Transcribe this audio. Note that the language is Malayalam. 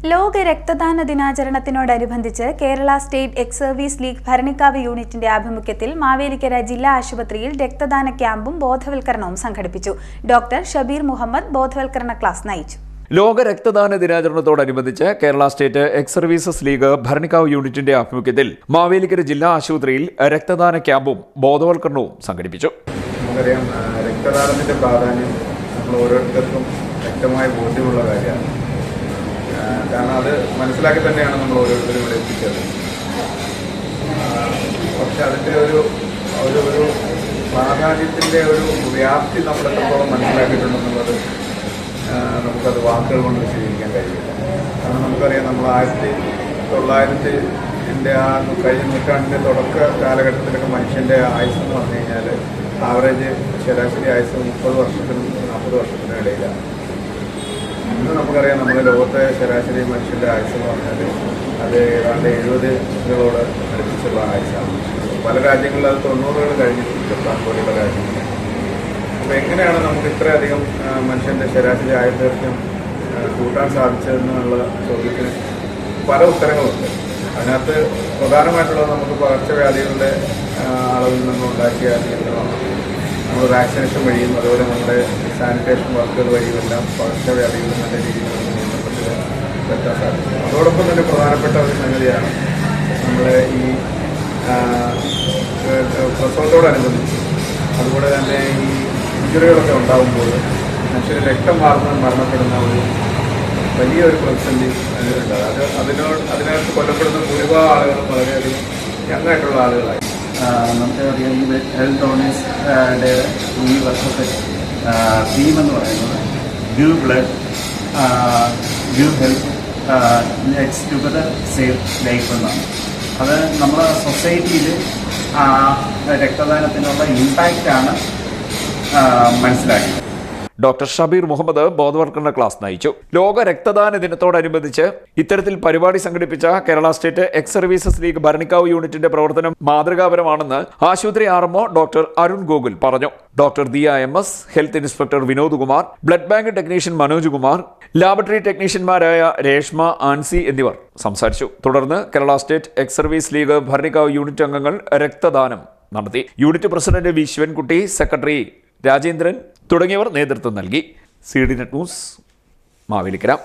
ലോക രക്തദാന ദിനാചരണത്തിനോടനുബന്ധിച്ച് Kerala state ex service league Bharanikkavu യൂണിറ്റിന്റെ ആഭിമുഖ്യത്തിൽ മാവേലിക്കര ജില്ലാ ആശുപത്രിയിൽ രക്തദാന ക്യാമ്പും ബോധവൽക്കരണവും സംഘടിപ്പിച്ചു. ഡോക്ടർ ഷബീർ മുഹമ്മദ് ബോധവൽക്കരണ ക്ലാസ് നയിച്ചു. ലോക രക്തദാന ദിനാചരണത്തോടനുബന്ധിച്ച് Kerala state ex services league Bharanikkavu യൂണിറ്റിന്റെ ആഭിമുഖ്യത്തിൽ മാവേലിക്കര ജില്ലാ ആശുപത്രിയിൽ രക്തദാന ക്യാമ്പും ബോധവൽക്കരണവും സംഘടിപ്പിച്ചു. നമുക്കറിയാം, രക്തദാനത്തിന്റെ പ്രാധാന്യം നമ്മൾ ഓരോരുത്തർക്കും വ്യക്തമായ ബോധ്യമുള്ള കാര്യമാണ്. കാരണം അത് മനസ്സിലാക്കി തന്നെയാണ് നമ്മൾ ഓരോരുത്തരും ഇവിടെ എത്തിച്ചത്. പക്ഷെ അതിൻ്റെ ഒരു പ്രാധാന്യത്തിൻ്റെ ഒരു വ്യാപ്തി നമ്മൾ എത്രത്തോളം മനസ്സിലാക്കിയിട്ടുണ്ടെന്നുള്ളത് നമുക്കത് വാക്കുകൾ കൊണ്ട് വിശദീകരിക്കാൻ കഴിയില്ല. കാരണം നമുക്കറിയാം, നമ്മൾ 1900 ആ കഴിഞ്ഞ നൂറ്റാണ്ടിൻ്റെ തുടക്ക കാലഘട്ടത്തിലൊക്കെ മനുഷ്യൻ്റെ ആയുസ് എന്ന് പറഞ്ഞു കഴിഞ്ഞാൽ ആവറേജ് ശരാശരി ആയുസ് 30 വർഷത്തിനും 40 വർഷത്തിനും ഇടയിലാണ്. ഇന്ന് നമുക്കറിയാം, നമ്മുടെ ലോകത്തെ ശരാശരി മനുഷ്യൻ്റെ ആയുസ് എന്ന് പറഞ്ഞാൽ അത് ഏതാണ്ട് 70കളോട് അടുപ്പിച്ചുള്ള ആയുസാണ്. പല രാജ്യങ്ങളിൽ അത് 90കൾ കഴിഞ്ഞിട്ടുണ്ട്, പല രാജ്യങ്ങളിൽ. അപ്പോൾ എങ്ങനെയാണ് നമുക്ക് ഇത്രയധികം മനുഷ്യൻ്റെ ശരാശരി ആയുർദൈർഘ്യം കൂട്ടാൻ സാധിച്ചതെന്നുള്ള ചോദ്യത്തിന് പല ഉത്തരങ്ങളുണ്ട്. അതിനകത്ത് പ്രധാനമായിട്ടുള്ളത് നമുക്ക് പകർച്ചവ്യാധികളുടെ അളവിൽ നിന്നുണ്ടാക്കിയ നിയന്ത്രണമാണ്. നമ്മൾ വാക്സിനേഷൻ വഴിയും അതുപോലെ നമ്മുടെ സാനിറ്റേഷൻ വർക്കുകൾ വഴിയുമെല്ലാം പകർച്ചവ്യാധികൾ നല്ല രീതിയിൽ നിയന്ത്രണത്തിൽ വരുത്താൻ സാധിക്കും. അതോടൊപ്പം തന്നെ പ്രധാനപ്പെട്ട ഒരു സംഗതിയാണ് നമ്മുടെ ഈ പ്രസവത്തോടനുബന്ധിച്ച് അതുപോലെ തന്നെ ഈ ഇഞ്ചുറികളൊക്കെ ഉണ്ടാകുമ്പോൾ മനുഷ്യർ രക്തം മരണപ്പെടുന്ന ഒരു വലിയൊരു പ്രതിസന്ധി അതിലുണ്ട്. അതിനകത്ത് കൊല്ലപ്പെടുന്ന ഭൂരിഭാഗം ആളുകളും വളരെയധികം യങ്ങായിട്ടുള്ള ആളുകളായി. നമുക്കറിയാം, ഈ ഹെൽത്ത് ഡോണേഴ്സ് ഡേ ഈ വർഷത്തെ തീം എന്ന് പറയുന്നത് give blood, give health, let's together save life എന്നാണ്. അത് നമ്മുടെ സൊസൈറ്റിയിൽ രക്തദാനത്തിനുള്ള ഇമ്പാക്റ്റാണ് മനസ്സിലാക്കിയത്. ഡോക്ടർ ഷബീർ മുഹമ്മദ് ബോധവൽക്കരണ ക്ലാസ് നയിച്ചു. ലോക രക്തദാന ദിനത്തോടനുബന്ധിച്ച് ഇത്തരത്തിൽ പരിപാടി സംഘടിപ്പിച്ച Kerala state ex services league Bharanikkavu യൂണിറ്റിന്റെ പ്രവർത്തനം മാതൃകാപരമാണെന്ന് ആശുപത്രി ആർഎംഒ ഡോക്ടർ അരുൺ ഗോകുൽ പറഞ്ഞു. Doctor Diya MS, health inspector Vinod Kumar, blood bank technician Manoj Kumar, laboratory ടെക്നീഷ്യന്മാരായ രേഷ്മ, ആൻസി എന്നിവർ സംസാരിച്ചു. തുടർന്ന് Kerala state ex service league Bharanikkavu unit അംഗങ്ങൾ രക്തദാനം നടത്തി. Unit president V Sivankutty, secretary Rajendran തുടങ്ങിയവർ നേതൃത്വം നൽകി. CDNet news, Mavelikkara.